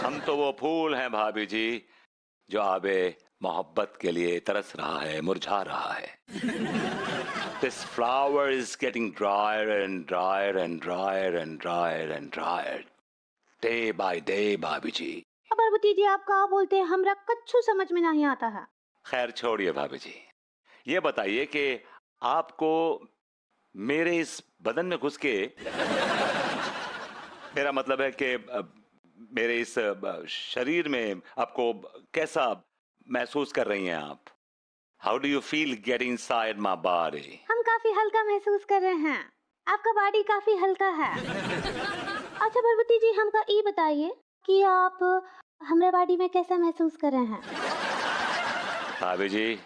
हम तो वो फूल हैं भाभी जी जो आबे मोहब्बत के लिए तरस रहा है, मुरझा रहा है। This flower is getting drier and drier and drier and drier and drier day by day भाभी जी। पार्वती जी आप कहा बोलते हैं, हमरा कच्छु समझ में नहीं आता है। खैर छोड़िए भाभी जी, ये बताइए कि आपको मेरे इस बदन में घुस के मेरा मतलब है कि मेरे इस शरीर में आपको कैसा महसूस कर रही हैं आप? How do you feel getting inside my body? हम काफी हल्का महसूस कर रहे हैं, आपका बॉडी काफी हल्का है। अच्छा पार्वती जी हमका ये बताइए कि आप हमरा बॉडी में कैसा महसूस कर रहे हैं? भाभी जी,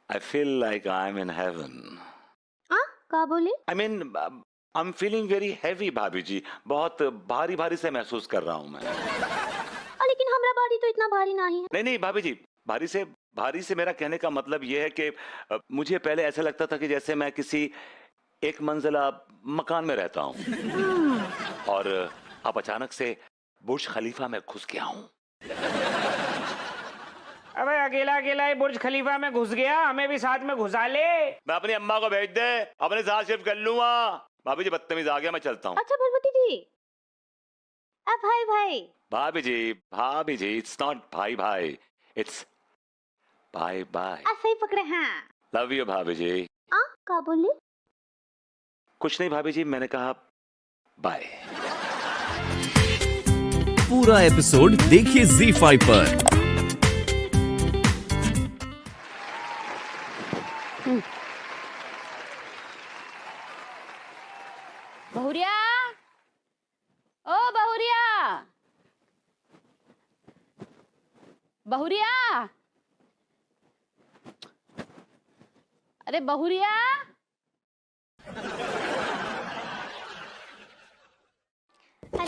I feel like I am in heaven. का बोले? I mean I am feeling very heavy भाभी जी, बहुत भारी भारी से महसूस कर रहा हूं मैं। लेकिन हमरा बॉडी तो इतना भारी नहीं है। नहीं नहीं भाभी जी, भारी से मेरा कहने का मतलब यह है कि मुझे पहले ऐसा लगता था कि जैसे मैं किसी एक मंजिला मकान में रहता हूं और अब अचानक से बुर्ज खलीफा में घुस गया हूं। अबे अकेला अकेला ही बुर्ज खलीफा में घुस गया, हमें भी साथ में घुसा ले। मैं अपनी अम्मा को भेज दे, अपने साथ शिफ्ट कर लूंगा। भाभी जी बदतमीज आ गया, मैं चलता हूँ। अच्छा पार्वती जी, अब भाई भाभी जी, इट्स नॉट भाई भाई, इट्स बाय बाय। ऐसे ही पकड़े हैं। लव यू भाभी जी। का बोले? कुछ नहीं भाभी जी, मैंने कहा बाय। पूरा एपिसोड देखिए ZEE5 पर। बहुरिया, ओ बहुरिया, बहुरिया, अरे बहुरिया,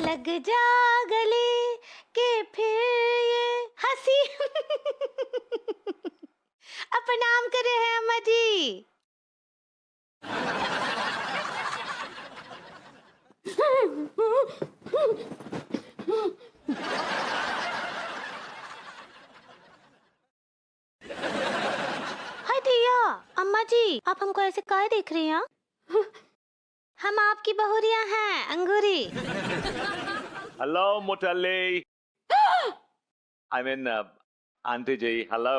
लग जा गले के फिर ये हंसी प्रणाम करे हैं अम्मा जी। हाय दैया, अम्मा जी आप हमको ऐसे काहे देख रही हैं? हम आपकी बहुरिया हैं, अंगूरी। हेलो मोटली। I mean aunty ji, hello.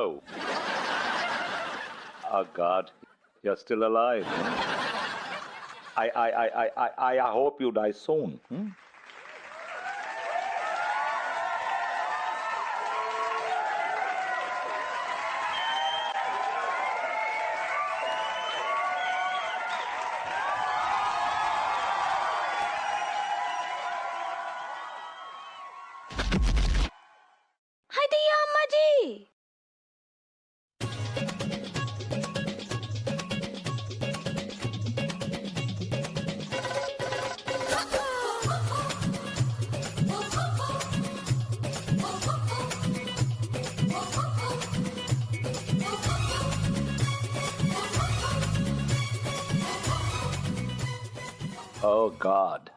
Oh God, you're still alive. I hope you die soon. हाय दैया अम्मा जी। Oh God.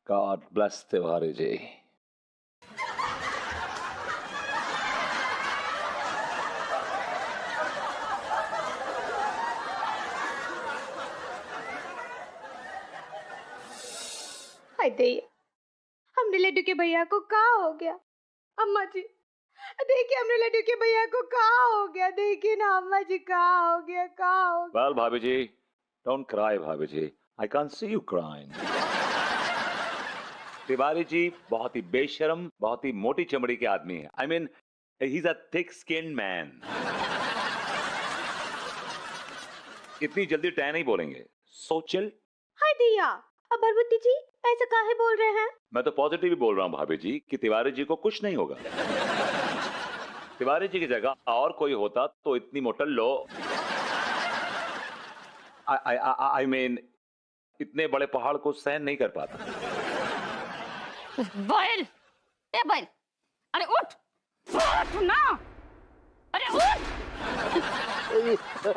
God bless Tiwari ji. हाय दैया, हमने लड्डू के भैया को का हो गया? अम्मा जी देखिए, हमने लड्डू के भैया को का हो गया, देखिए ना अम्मा जी का हो गया, का हो गया। Well, भाभी जी, don't cry, भाभी जी. I can't see you crying. Tiwari ji बहुत ही बेशरम, बहुत ही मोटी चमड़ी के आदमी है. I mean, he's a thick-skinned man. इतनी जल्दी टै नहीं बोलेंगे. So chill. हाय दैया, अब पार्वती जी ऐसे काहे बोल रहे हैं? मैं तो पॉजिटिव ही बोल रहा हूँ भाभी जी कि तिवारी जी को कुछ नहीं होगा। तिवारी जी की जगह और कोई होता तो इतनी मोटल लो, आई मीन इतने बड़े पहाड़ को सहन नहीं कर पाता। बैल, ए बैल, अरे उठ, उठ ना, अरे उठ।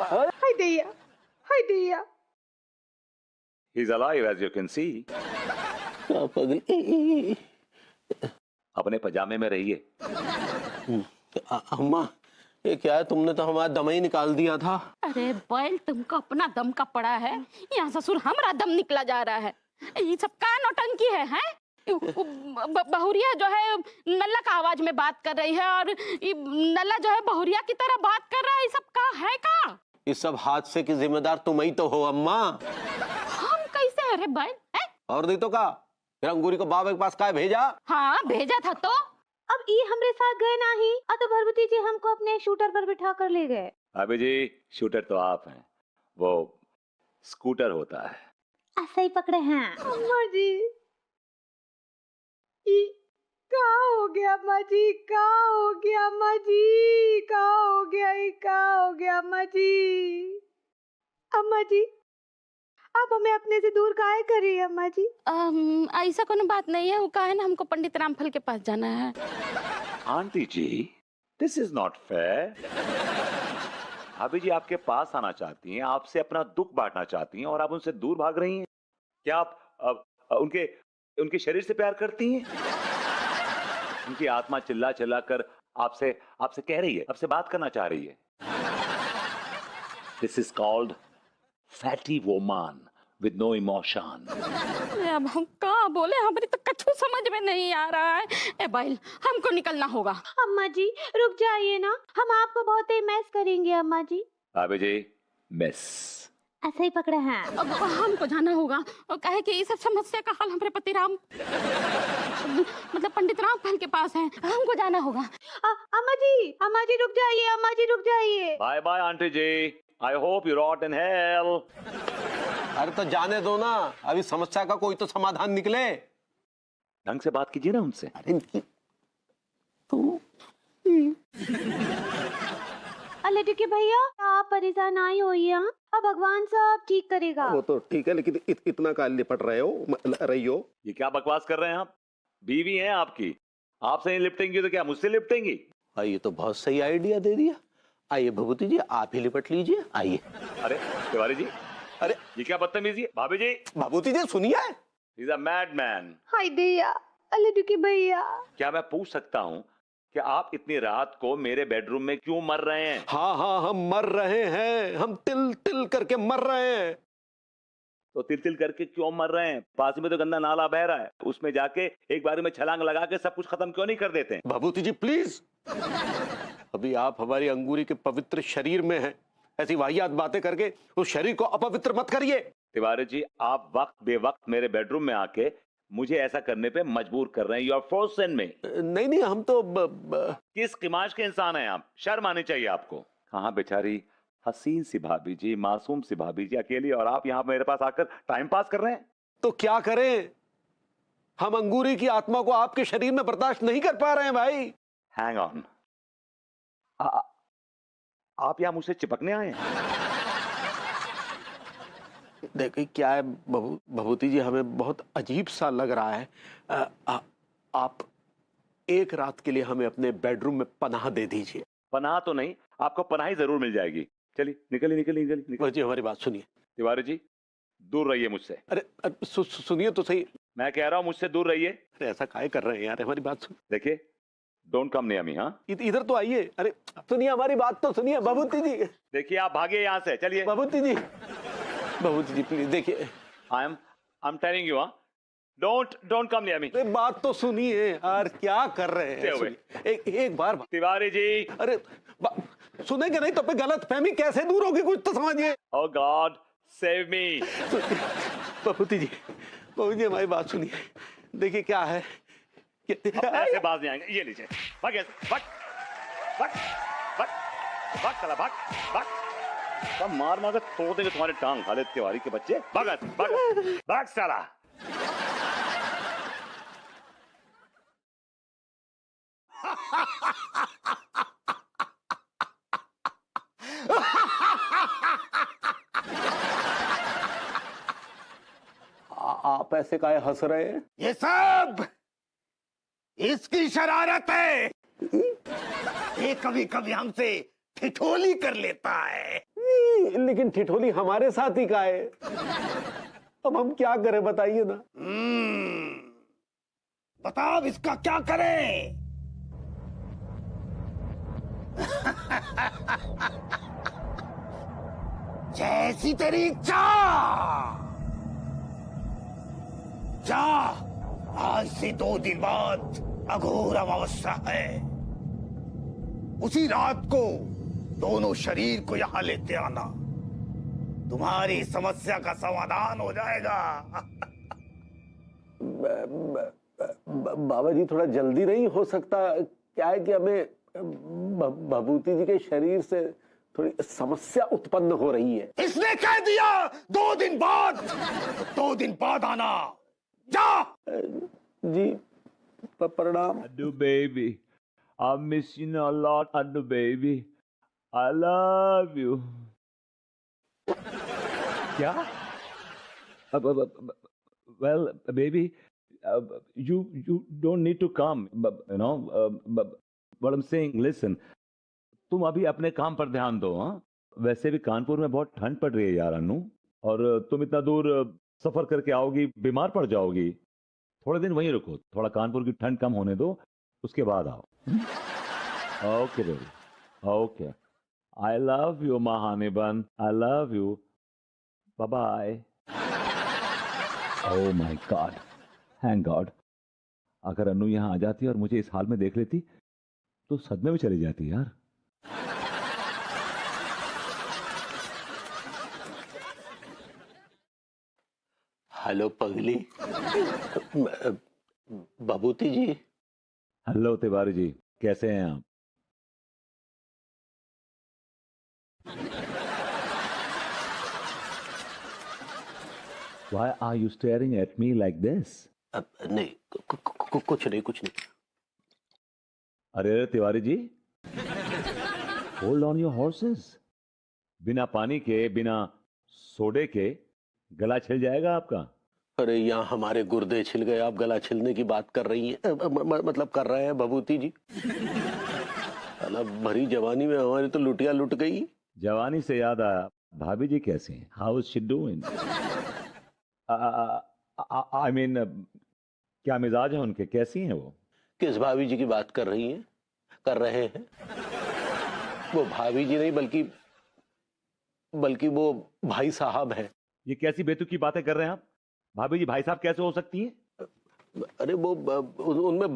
हाय दैया, हाय दैया। He's alive as you can see. अपने पजामे में रहिए। अम्मा ये क्या है, तुमने तो हमारा दम ही निकाल दिया था। अरे बैल, तुमको अपना दम का पड़ा है, यहाँ ससुर हमारा दम निकला जा रहा है। ये सब का नौटंकी है? बहुरिया जो है नल्ला का आवाज में बात कर रही है और ये नल्ला जो है बहुरिया की तरह बात कर रहा है। ये सब का है का? इस सब हादसे की जिम्मेदार तुम ही तो हो अम्मा। हम कैसे है रे बैल? और नहीं तो का, फिर अंगूरी को बाबा के पास का भेजा? हाँ भेजा था तो अब ये हमरे साथ गए नहीं, तो भरभूति जी हमको अपने शूटर पर बिठा कर ले गए। भाभी जी शूटर तो आप हैं, वो स्कूटर होता है। ऐसा ही पकड़े हैं। अम्मा जी ये का हो गया अम्मा जी, का हो गया अम्मा जी, का हो गया, ये का हो गया अम्मा जी। अम्मा जी आप हमें अपने से दूर काहे कर रही है अम्मा जी? ऐसा कोनो बात नहीं है, वो का है ना, हमको पंडित रामफल के पास जाना है। Aunty ji this is not fair. भाभी जी आपके पास आना चाहती हैं, आपसे अपना दुख बांटना चाहती हैं और आप उनसे दूर भाग रही हैं। क्या आप उनके शरीर से प्यार करती हैं? उनकी आत्मा चिल्ला चिल्ला कर आपसे कह रही है, आपसे बात करना चाह रही है। This is called fatty woman with no emotion. अब हम क्या बोले, हमारी तो कछु समझ में नहीं आ रहा है। ए बैल, हमको निकलना होगा। अम्मा जी रुक जाइए ना, हम आपको बहुत ही मिस करेंगे अम्मा जी। भाभी जी मिस ऐसा ही पकड़े हैं। अब हमको जाना होगा और कहे कि ये सब समस्या का हल हमारे पति राम मतलब पंडित रामफल के पास है, हमको जाना होगा। अम्मा जी रुक जाइए, अम्मा जी रुक जाइए। Bye bye aunty ji, I hope you rot in hell. अरे तो जाने दो ना, अभी समस्या का कोई तो समाधान निकले। ढंग से बात कीजिए ना उनसे। अरे तुम लड्डू के भैया आप परेशान आई होइए, अब भगवान सब ठीक करेगा। वो तो ठीक है, लेकिन इतना का लिपट रहे हो? ये क्या बकवास कर रहे हैं आप? बीवी हैं आपकी, आपसे नहीं लिपटेंगी तो क्या मुझसे लिपटेंगी? ये तो बहुत सही आइडिया दे दिया। आइए भभूति जी आप ही लिपट लीजिए, आइए। अरे तिवारी जी, अरे ये क्या बदतमीजी है? भाभी जी, भभूति जी सुनिए। ही इज अ मैडमैन। हाय दैया लड्डू के भैया। क्या मैं पूछ सकता हूँ कि आप इतनी रात को मेरे बेडरूम में क्यों मर रहे हैं? हाँ हम मर रहे हैं, हम तिल तिल करके मर रहे हैं। तो तिल तिल करके क्यों मर रहे हैं? पास में तो गंदा नाला बह रहा है, उसमें जाके एक बारी में छलांग लगा के सब कुछ खत्म क्यों नहीं कर देते हैं? भभूति जी प्लीज, अभी आप हमारी अंगूरी के पवित्र शरीर में हैं, ऐसी वाहियात बातें करके उस शरीर को अपवित्र मत करिए। तिवारी जी आप वक्त बेवक्त मेरे बेडरूम में आके मुझे ऐसा करने पे मजबूर कर रहे हैं। You are forcing me. नहीं हम तो किस किमाश के इंसान हैं आप? शर्म आनी चाहिए आपको। कहाँ बेचारी हसीन सी भाभी जी, मासूम सी भाभी जी अकेली, और आप यहाँ मेरे पास आकर टाइम पास कर रहे हैं। तो क्या करें, हम अंगूरी की आत्मा को आपके शरीर में बर्दाश्त नहीं कर पा रहे हैं भाई। हैंग ऑन, आप यहाँ मुझसे चिपकने आए हैं? देखिए क्या है भभूति जी, हमें बहुत अजीब सा लग रहा है। आप एक रात के लिए हमें अपने बेडरूम में पनाह दे दीजिए। पनाह तो नहीं, आपको पनाही जरूर मिल जाएगी। चलिए निकलिए। जी हमारी बात सुनिए। तिवारी जी दूर रहिए मुझसे। अरे सुनिए तो सही। मैं कह रहा हूँ मुझसे दूर रहिए। अरे ऐसा काहे कर रहे हैं यार, हमारी बात सुन। देखिए डोंट कम नियर मी। हाँ इधर तो आइए। अरे सुनिए हमारी बात तो सुनिए भभूति जी। देखिए आप भागिए यहाँ से, चलिए। भभूति जी प्लीज देखिए। आई एम टेलिंग यू, हाँ डोंट कम नियर मी। बात तो सुनिए यार, क्या कर रहे हैं? एक बार तिवारी जी। अरे सुनेंगे नहीं तो गलत फहमी कैसे दूर होगी, कुछ तो समझिए। ओह गॉड सेव मी। भभूति जी हमारी बात सुनिए। देखिए क्या है, ऐसे बाज नहीं आएंगे। ये लीजिए, भाग साला, भाग सब मार के तोड़ देंगे तुम्हारे टांग खाले तिवारी के बच्चे। भाग साला। आप ऐसे काहे हंस रहे हैं? ये सब इसकी शरारत है। ये कभी कभी हमसे ठिठोली कर लेता है। लेकिन ठिठोली हमारे साथ ही का है, अब हम क्या करें बताइए ना। बता अब इसका क्या करें? जैसी तेरी इच्छा। जा, आज से 2 दिन बाद अघोर अमावस्या है। उसी रात को दोनों शरीर को यहां लेते आना। तुम्हारी समस्या का समाधान हो जाएगा। बाबा जी थोड़ा जल्दी नहीं हो सकता? क्या है कि हमें भभूति जी के शरीर से थोड़ी समस्या उत्पन्न हो रही है। इसने कह दिया 2 दिन बाद, तो 2 दिन बाद आना। जा। जी प्रणाम। Anu baby, I miss you a lot, Anu baby. I love you. क्या? Well, baby, you don't need to come. You know, what I'm saying. Listen, तुम अभी अपने काम पर ध्यान दो, हाँ? वैसे भी कानपुर में बहुत ठंड पड़ रही है यार अनु, और तुम इतना दूर सफर करके आओगी, बीमार पड़ जाओगी। थोड़े दिन वहीं रुको, थोड़ा कानपुर की ठंड कम होने दो, उसके बाद आओ। Okay baby, okay. I love you महानिबन, I love you, bye bye. Oh my God, thank God. अगर अनु यहाँ आ जाती और मुझे इस हाल में देख लेती तो सदमे में चली जाती यार। हेलो पगली। भभूति जी। हेलो तिवारी जी, कैसे हैं आप? Why are you staring at me like this? नहीं, कुछ नहीं, कुछ नहीं। अरे अरे Tiwari ji, hold on your horses. बिना पानी के, बिना सोडे के गला छिल जाएगा आपका। अरे यहाँ हमारे गुर्दे छिल गए, आप गला छिलने की बात कर रही हैं? मतलब कर रहे हैं भभूति जी। साला भरी जवानी में हमारी तो लुटिया लुट गई। जवानी से याद आया, भाभी जी कैसे हैं? How is she doing? I mean, क्या मिजाज है उनके, कैसी हैं वो? किस भाभी जी की बात कर रही हैं? कर रहे हैं? वो भाभी जी नहीं, बल्कि वो भाई साहब है। ये कैसी बेतुकी बातें कर रहे हैं आप? भाभी जी भाई साहब कैसे हो सकती हैं? अरे वो उनमें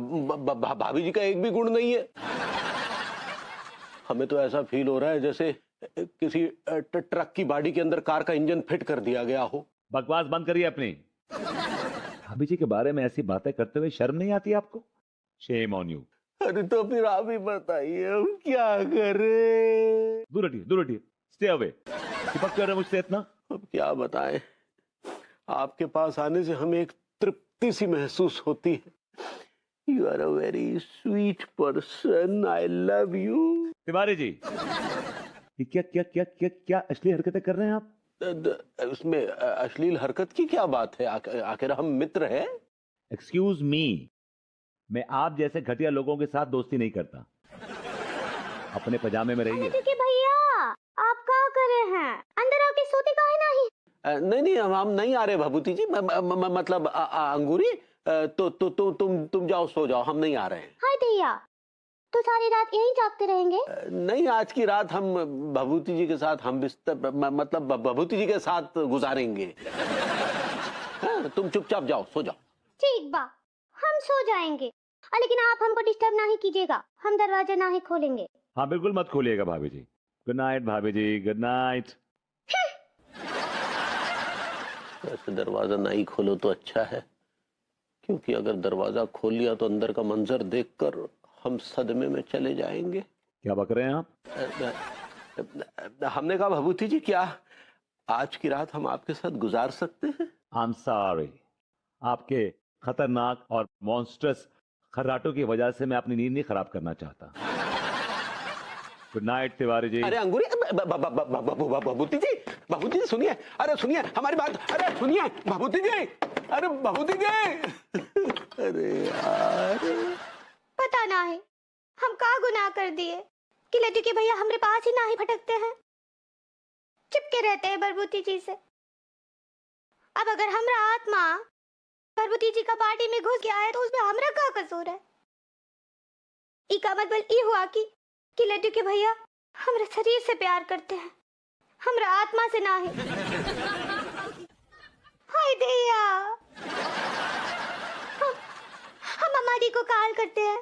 भाभी जी का एक भी गुण नहीं है। हमें तो ऐसा फील हो रहा है जैसे किसी ट्रक की बॉडी के अंदर कार का इंजन फिट कर दिया गया हो। बकवास बंद करिए अपनी। भाभी जी के बारे में ऐसी बातें करते हुए शर्म नहीं आती आपको? Shame on you. अरे तो फिर आप ही बताइए हम क्या करें? दूर हटिए, दूर हटिए, स्टे अवे। चिपक कर रहे मुझसे इतना। अब क्या बताएं, आपके पास आने से हमें एक तृप्ति सी महसूस होती है। You are a very sweet person, I love you. Tiwari ji, ये क्या क्या क्या क्या क्या अश्लील हरकतें कर रहे हैं आप? उसमें अश्लील हरकत की क्या बात है? आखिर हम मित्र हैं। एक्सक्यूज मी, मैं आप जैसे घटिया लोगों के साथ दोस्ती नहीं करता। अपने पजामे में रहिए। क्योंकि भैया आप क्या कर रहे हैं? अंदर आके सोते काहे नहीं? नहीं, हम नहीं आ रहे भभूति जी। मतलब अंगूरी, तो तुम जाओ, सो जाओ, हम नहीं आ रहे हैं। हाय भैया, तो सारी रात यहीं जागते रहेंगे? नहीं, आज की रात हम भभूति जी के साथ हम बिस्तर मतलब भभूति जी के साथ गुजारेंगे। हाँ, तुम चुपचाप जाओ, सो जाओ। ठीक बा, हम सो जाएंगे, लेकिन आप हमको डिस्टर्ब नहीं कीजिएगा, हम दरवाजा नहीं खोलेंगे। हाँ बिल्कुल मत खोलिएगा भाभी जी। गुड नाइट भाभी जी, गुड नाइट। वैसे दरवाजा नहीं खोलो तो अच्छा है, क्योंकि अगर दरवाजा खोल लिया तो अंदर का मंजर देखकर हम सदमे में चले जाएंगे। क्या बक रहे हैं आप? हमने कहा भभूति जी, क्या आज की रात हम आपके साथ गुजार सकते हैं? आई एम सॉरी, आपके खतरनाक और मॉन्स्टरस खर्राटों की वजह से मैं अपनी नींद नहीं खराब करना चाहता। Good night Tiwari ji. अरे अंगूरी, भभूति जी सुनिए, अरे सुनिए हमारी बात, अरे सुनिए भभूति जी, अरे भभूति जी। अरे यार, पता ना है हम का गुनाह कर दिए कि लड्डू के भैया हमारे पास ही ना ही भटकते हैं, चिपके रहते हैं बरबूती जी से। अब अगर हमरा आत्मा पार्वती जी का पार्टी में घुस गया है तो उसमें हमरा का कसूर है? ई का मतलब ई हुआ कि लड्डू के भैया हमरा शरीर से प्यार करते हैं, हमरा आत्मा से नहीं। हाय दैया, हम अम्मा जी को कॉल करते हैं।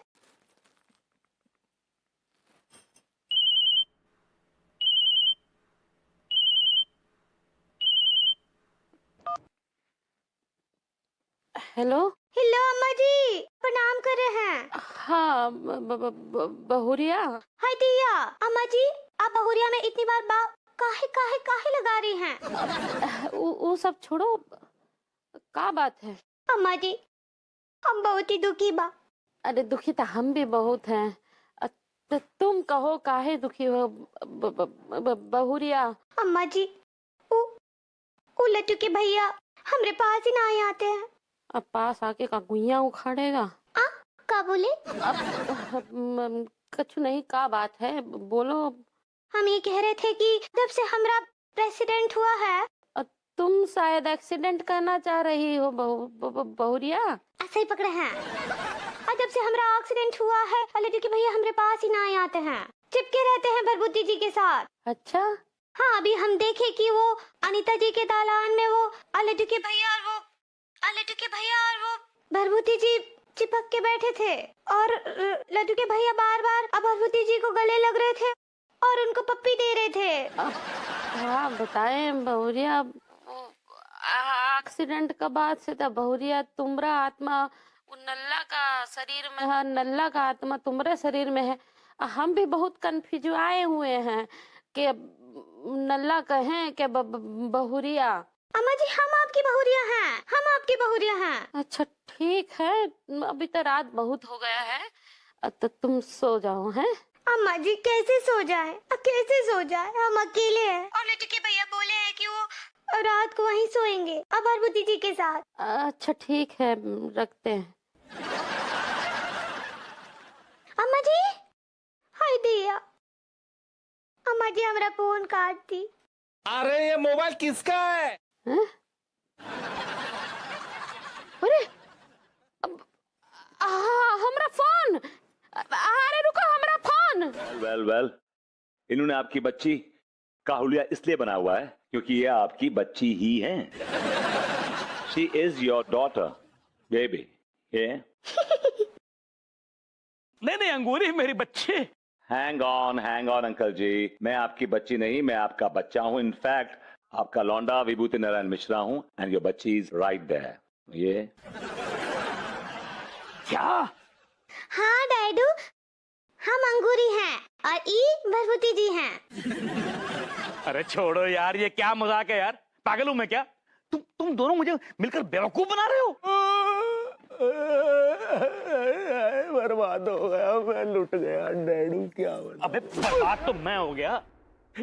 हेलो। हेलो अम्मा जी, प्रणाम कर रहे हैं। हाँ, बहुरिया। हाय दैया, अम्मा जी आप बहुरिया में इतनी बार काहे काहे काहे लगा रही हैं? वो सब छोड़ो, का बात है? अम्मा जी हम बहुत ही दुखी बा। अरे दुखी तो हम भी बहुत हैं। तो तुम कहो काहे दुखी हो बहुरिया? अम्मा जी वो लट्टू के भैया हमरे पास ही ना आते हैं। अब पास आके का गुइया उखाड़ेगा? का बोले? अब कछु नहीं, का बात है बोलो। हम ये कह रहे थे कि जब से हमरा प्रेसिडेंट हुआ है। तुम शायद एक्सीडेंट करना चाह रही हो बहुरिया। ऐसे ही पकड़े हैं। और जब से हमरा एक्सीडेंट हुआ है लड्डू के भैया हमरे पास ही ना आते हैं, चिपके रहते हैं भरभूति जी के साथ। अच्छा। हाँ, अभी हम देखे कि वो अनीता जी के दालान में वो लड्डू के भैया और वो भरभूति जी चिपक के बैठे थे और लड्डू के भैया बार बार भरभूति जी को गले लग रहे थे और उनको पप्पी दे रहे थे। हाँ बताएं बहुरिया, एक्सीडेंट के बाद से तो बहुरिया तुम्हारा आत्मा वो नल्ला का शरीर में है, नल्ला का आत्मा तुम्हारे शरीर में है। हम भी बहुत कंफ्यूज आए हुए हैं कि नल्ला कहें कि बहुरिया। अम्मा जी हम आपकी बहुरिया हैं। अच्छा ठीक है, अभी तो रात बहुत हो गया है, तो तुम सो जाओ हैं। अम्मा जी कैसे सो जाए, हम अकेले हैं और लड्डू के भैया बोले हैं कि वो रात को वहीं सोएंगे भरभूति जी के साथ। अच्छा ठीक है, रखते हैं। अम्मा जी, हाय दैया, अम्मा जी हमारा फोन काट दी। अरे ये मोबाइल किसका है? हैं? अरे हमरा फोन। अरे रुको, हमरा फोन। वेल इन्होंने आपकी बच्ची का हुलिया इसलिए बना हुआ है क्योंकि ये आपकी बच्ची ही है। She is your daughter baby. ये नहीं अंगूरी मेरी बच्ची। हैंग ऑन अंकल जी, मैं आपकी बच्ची नहीं, मैं आपका बच्चा हूं। इनफैक्ट आपका लौंडा विभूति नारायण मिश्रा हूं एंड योर बच्ची इज राइट देयर। ये क्या? हाँ डैडू, हम अंगूरी हैं और ई भरभूति जी हैं। अरे छोड़ो यार, ये क्या मजाक है यार, पागल हूं मैं क्या? तुम दोनों मुझे मिलकर बेवकूफ बना रहे हो। बर्बाद हो गया, मैं लुट गया डैडू। क्या अबे बर्बाद तो मैं हो गया।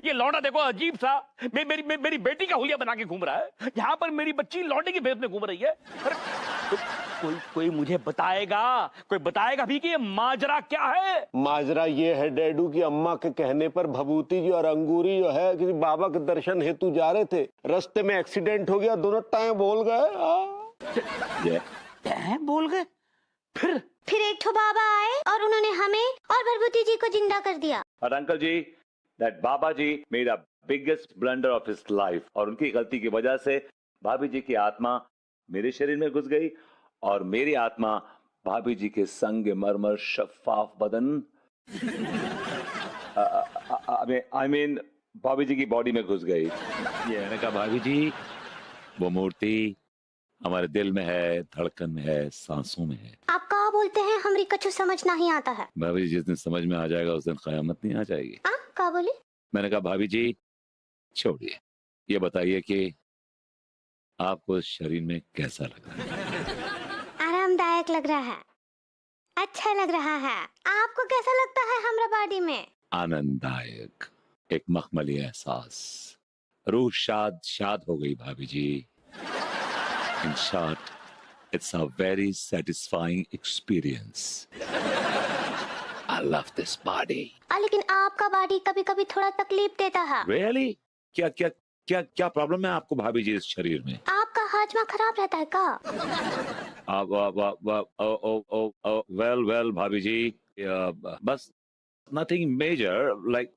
ये लौंडा देखो अजीब सा मेरी बेटी का हुलिया बना के घूम रहा है, यहाँ पर मेरी बच्ची लौंडे की भेष में घूम रही है। अरे कोई मुझे बताएगा भी कि ये माजरा क्या है? माजरा ये है डैडू की अम्मा के कहने पर भभूति जी और अंगूरी जो है किसी बाबा के दर्शन हेतु जा रहे थे, रास्ते में एक्सीडेंट हो गया, दोनों टाइम बोल गए। बोल गए? फिर एक ठो बाबा आए और उन्होंने हमें और भरभूति जी को जिंदा कर दिया। और uncle ji, that Baba ji made a biggest blunder of his life, और उनकी गलती की वजह से भाभी जी की आत्मा मेरे शरीर में घुस गई और मेरी आत्मा भाभी जी के संग मरमर शफाफ बदन आई मीन भाभी जी की बॉडी में घुस गई। ये मैंने कहा भाभी जी वो मूर्ति हमारे दिल में है, धड़कन में है, सांसों में है। आप कहाँ बोलते हैं, हमरी कछु समझ नहीं आता है। भाभी जी जिस दिन समझ में आ जाएगा उस दिन कयामत नहीं आ जाएगी। कहाँ बोले? मैंने कहा भाभी जी छोड़िए, ये बताइए कि आपको इस शरीर में कैसा लग रहा है? आरामदायक लग रहा है, अच्छा लग रहा है। आपको कैसा लगता है हमरा बॉडी में? आनंददायक, एक मखमली एहसास, रूह शाद हो गई भाभी जी। In short, it's a very satisfying experience. I love this body. लेकिन आपका बॉडी कभी कभी थोड़ा तकलीफ देता है। Really? क्या प्रॉब्लम है आपको भाभी जी इस शरीर में? आपका हाजमा खराब रहता है का? वेल भाभी जी, बस नथिंग मेजर, लाइक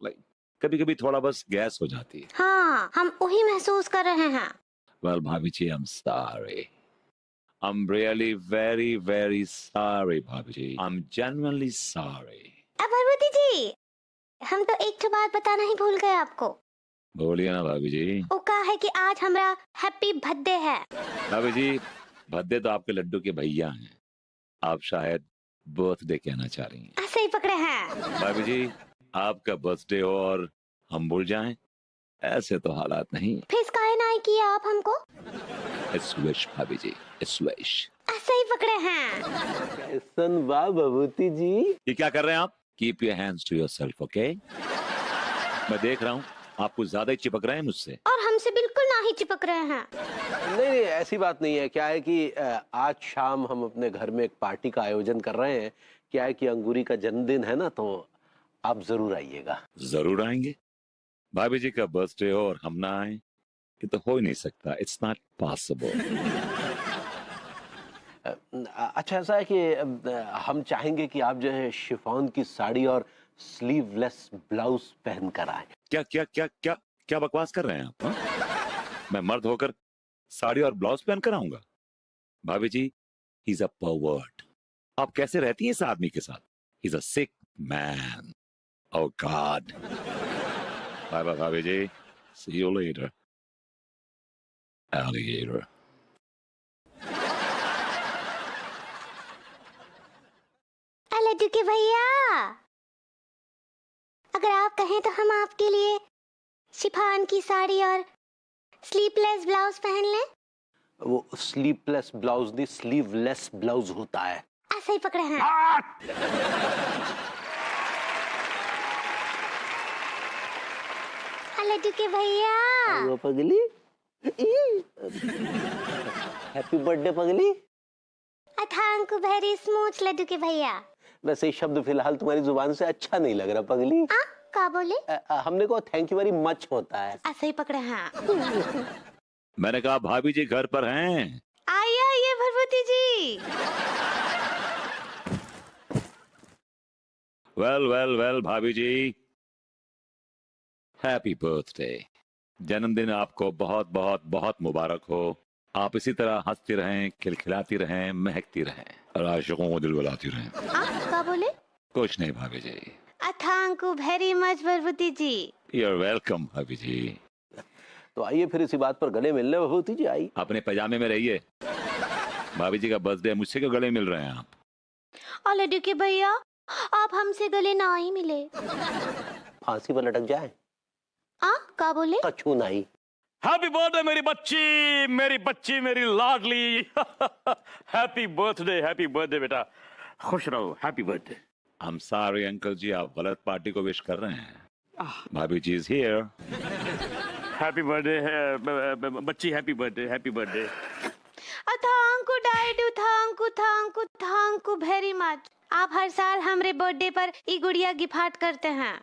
कभी कभी थोड़ा बस गैस हो जाती है। हाँ, हम वही महसूस कर रहे हैं। Well bhabhi ji, I am sorry, I am really very very sorry bhabhi ji, I am genuinely sorry. Parvati ji, हम तो एक बात बताना ही भूल गए आपको। बोलिए ना भाभी जी। वो कहा है कि आज हमारा हैप्पी बर्थडे है। भाभी जी, भद्दे तो आपके लड्डू के भैया हैं, आप शायद बर्थडे कहना चाह रही हैं। ऐसे ही पकड़े हैं। भाभी जी, आपका बर्थडे हो और हम भूल जाएं, ऐसे तो हालात नहीं। फिर काहे ना किया आप हमको? इट्स विश भाभी जी, इट्स विश। ऐसे ही पकड़े हैं। कैसन बा भभूति जी? ये क्या कर रहे हैं आप? Keep your hands to yourself, okay? मैं देख रहा हूँ आप कुछ ज्यादा ही चिपक रहे हैं मुझसे। और हमसे बिल्कुल ना ही चिपक रहे हैं। नहीं, ऐसी बात नहीं है। क्या है कि आज शाम हम अपने घर में एक पार्टी का आयोजन कर रहे हैं। क्या है कि अंगूरी का जन्मदिन है ना, तो आप जरूर आइएगा। जरूर आएंगे। भाभी जी का बर्थडे हो और हम ना आए, ये तो हो ही नहीं सकता। It's not possible. अच्छा, ऐसा है कि हम चाहेंगे कि आप जो है शिफॉन की साड़ी और स्लीवलेस ब्लाउज पहन कर आए। क्या क्या क्या क्या क्या बकवास कर रहे हैं आप? हा? मैं मर्द होकर साड़ी और ब्लाउज पहन कर आऊंगा? भाभी जी, ही इज अ परवर्ट। आप कैसे रहती हैं इस आदमी के साथ? He is a sick man. Oh God. Bye bye bhabhi ji, see you later. Alligator. लड्डू के भैया, अगर आप कहें तो हम आपके लिए शिफॉन की साड़ी और स्लीवलेस ब्लाउज पहन लें। वो स्लीवलेस ब्लाउज नहीं, स्लीवलेस ब्लाउज होता है। ऐसे ही पकड़े हैं। लड्डू के भैया। वो पगली, हैप्पी बर्थडे पगली। थैंक यू वेरी स्मूथ लड्डू के भैया। वैसे ही शब्द फिलहाल तुम्हारी जुबान से अच्छा नहीं लग रहा पगली। क्या बोले? हमने कहा थैंक यू वेरी मच होता है। ऐसे ही पकड़े हैं। मैंने कहा भाभी जी घर पर हैं। आइए आइए भगवती जी। वेल वेल वेल भाभी जी, हैप्पी बर्थडे। जन्मदिन आपको बहुत बहुत बहुत मुबारक हो। आप इसी तरह हंसती रहें, खिलखिलाती रहें, महकती रहें और आशिकों को दिल बुलाती रहें। क्या बोले? कुछ नहीं भाभी जी। Thank you very much Bhagwati ji. You are welcome bhabhi ji. तो आइए फिर इसी बात पर गले मिलने भभूति जी। आई अपने पजामे में रहिए। भाभी जी का बर्थडे है, मुझसे क्यों गले मिल रहे हैं आप? लड्डू के भैया, आप हमसे गले ना ही मिले। फांसी पर लटक जाए। क्या बोले? कछू नहीं। हैप्पी बर्थडे मेरी बच्ची, मेरी लाडली। हैप्पी बर्थडे बेटा, खुश रहो। Happy birthday. I am sorry uncle ji, आप गलत पार्टी को विश कर रहे हैं। भाभी ji is here. Happy birthday है बच्ची, happy birthday. Thank you very much. आप हर साल हमारे बर्थडे पर ये गुड़िया गिफ्ट करते हैं।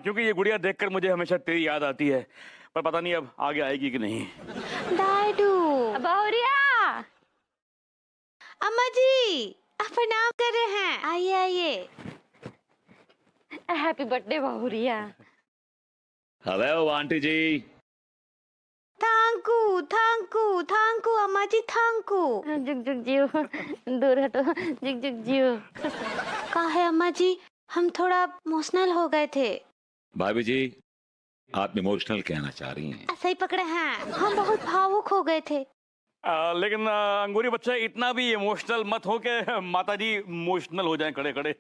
क्योंकि ये गुड़िया देखकर मुझे हमेशा तेरी याद आती है, पर पता नहीं अब आगे आएगी कि नहीं। दादू, बहुरिया, अम्मा जी आप प्रणाम कर रहे हैं। आइए आइए। हैप्पी बर्थडे बहुरिया। Hello aunty ji. Thank you अम्मा जी, थैंक यू। जुग जुग जियो, दूर हटो। जुग जुग जियो। कहा है अम्मा जी, हम थोड़ा इमोशनल हो गए थे। भाभी जी, आप इमोशनल कहना चाह रही हैं? ऐसे ही पकड़े हैं, हम बहुत भावुक हो गए थे। लेकिन अंगूरी बच्चा, इतना भी इमोशनल मत हो के माता जी इमोशनल हो जाएं खड़े खड़े।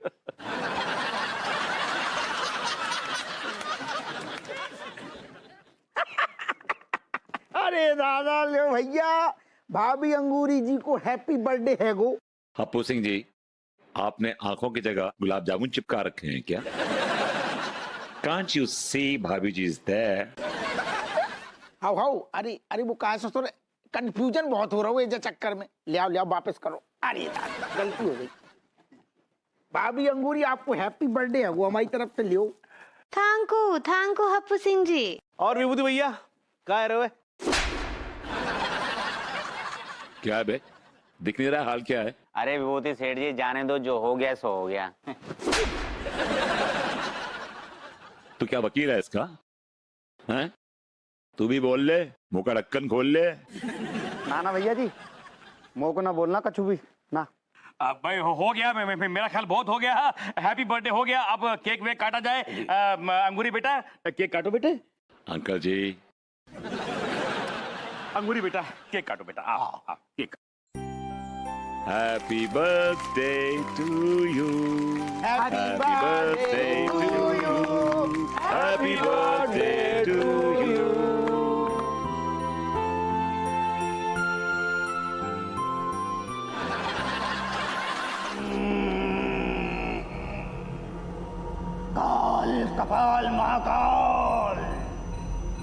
अरे दादा ले भैया, भाभी अंगूरी जी को हैप्पी बर्थडे है गो। हप्पू सिंह जी, आपने आंखों की जगह गुलाब जामुन चिपका रखे हैं क्या? Can't you see भाभी जी is there? हाउ अरे वो कहा से थोड़ा कंफ्यूजन बहुत हो रहा है ये चक्कर में। ले आओ वापस करो। अरे दादा गलती हो गई। भाभी अंगूरी आपको हैप्पी बर्थडे है वो हमारी तरफ से लियो। Thank you Happu Singh ji. और विभूति भैया कहाँ रहे? क्या है बे? दिख नहीं रहा हाल क्या है? अरे विभूति सेठ जी, जाने दो, जो हो गया सो हो गया। तू क्या वकील है इसका? हैं? तू भी बोल ले, मुंह का ढक्कन खोल ले। ना ना भैया जी, मुंह को ना बोलना कछु भी ना। भाई हो गया, मेरा ख्याल बहुत हो गया। हैप्पी बर्थडे हो गया, अब केक वेक काटा जाए। अंगूरी बेटा, केक काटो बेटे। अंकल जी, अंगूरी बेटा, केक काटो बेटा। आओ cake. Happy birthday to you, happy birthday to you, happy birthday to you. काल कपाल महाकाल,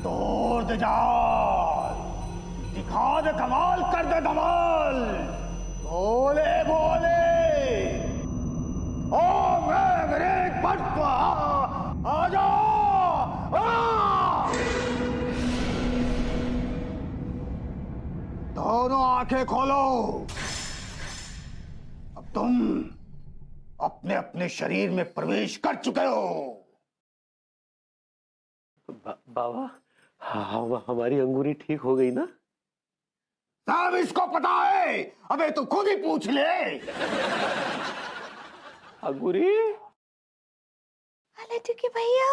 तोड़ दे जाल, दिखा दे कमाल, कर दे धमाल, बोले बोले ओ मेरे पट आ जाओ। दोनों आंखें खोलो, अब तुम अपने अपने शरीर में प्रवेश कर चुके हो। बाबा, हाँ, हमारी अंगूरी ठीक हो गई ना? सब इसको पता है, अबे तू खुद ही पूछ ले। अंगूरी, लड्डू के भैया,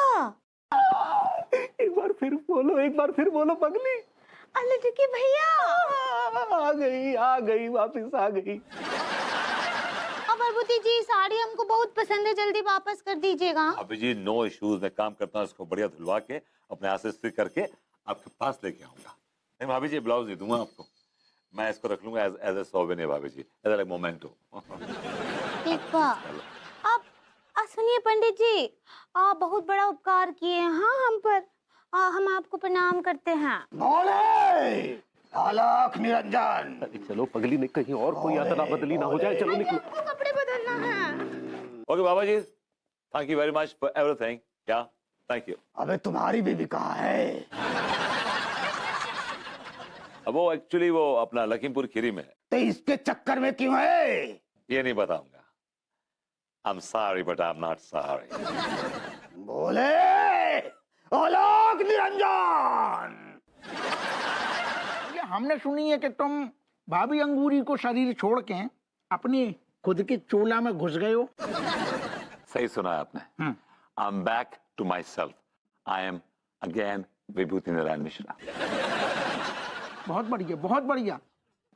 एक बार फिर बोलो पगली। लड्डू के भैया, आ गई, वापिस आ गई। भभूति जी, साड़ी हमको बहुत पसंद है, जल्दी वापस कर दीजिएगा। अभी जी नो इश्यूज, मैं काम करता हूँ, इसको बढ़िया धुलवा के अपने हाथ से इस्त्री करके आपके पास लेके आऊंगा। नहीं भाभी जी, ब्लाउज दे दूंगा आपको, मैं इसको रख लूंगा एज ए सोवेनियर भाभी जी, एज लाइक मोमेंटो। ठीक बा। आप सुनिए पंडित जी, आप बहुत बड़ा उपकार किए हैं हाँ हम पर, हम आपको प्रणाम करते हैं। बोले लालक निरंजन। अरे चलो पगली, ने कहीं और कोई अदला बदली ना हो जाए। चलो निकलो। आपको कपड़े बदलना है। Okay Baba ji, thank you very much for everything. क्या थैंक यू। अबे तुम्हारी बीवी कहाँ है? अब वो एक्चुअली वो अपना लखीमपुर खीरी में है। तो इसके चक्कर में क्यों है? ये नहीं बताऊंगा। I'm sorry but I'm not sorry। बोले आलोक निरंजन। हमने सुनी है कि तुम भाभी अंगूरी को शरीर छोड़ के अपने खुद के चोला में घुस गए हो। सही सुना है आपने। I'm back to myself। I am again विभूति नारायण मिश्रा। बहुत बढ़िया, बहुत बढ़िया।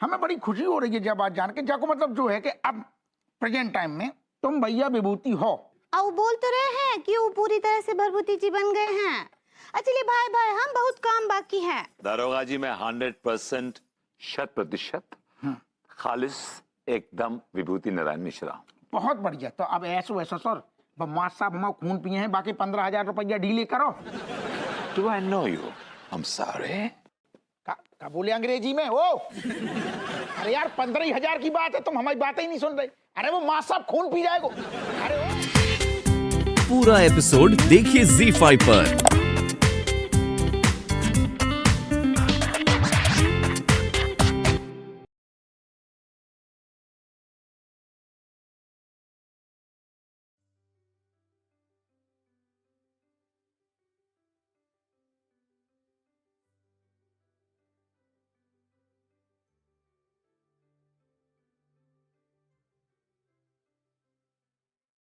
हमें बड़ी खुशी हो रही है जब आज जान के, जाको मतलब जो है कि अब प्रेजेंट टाइम में तुम भैया विभूति हो। वो बोल तो रहे हैं कि वो पूरी तरह से भभूति जी बन गए हैं। चलिए भाई हम बहुत काम बाकी है। दारोगा जी, मैं 100% 100% खालिस एकदम विभूति नारायण मिश्रा। बहुत बढ़िया। तो अब ऐसा वैसा सर, बदमाश साहब हम खून पिए हैं, बाकी 15,000 रुपया डीले करो। Do I know you? I'm sorry। का बोले अंग्रेजी में? ओ अरे यार 15,000 की बात है, तुम हमारी बातें ही नहीं सुन रहे। अरे वो माँ साहब खून पी जाएगा। अरे पूरा एपिसोड देखिए ZEE5 पर।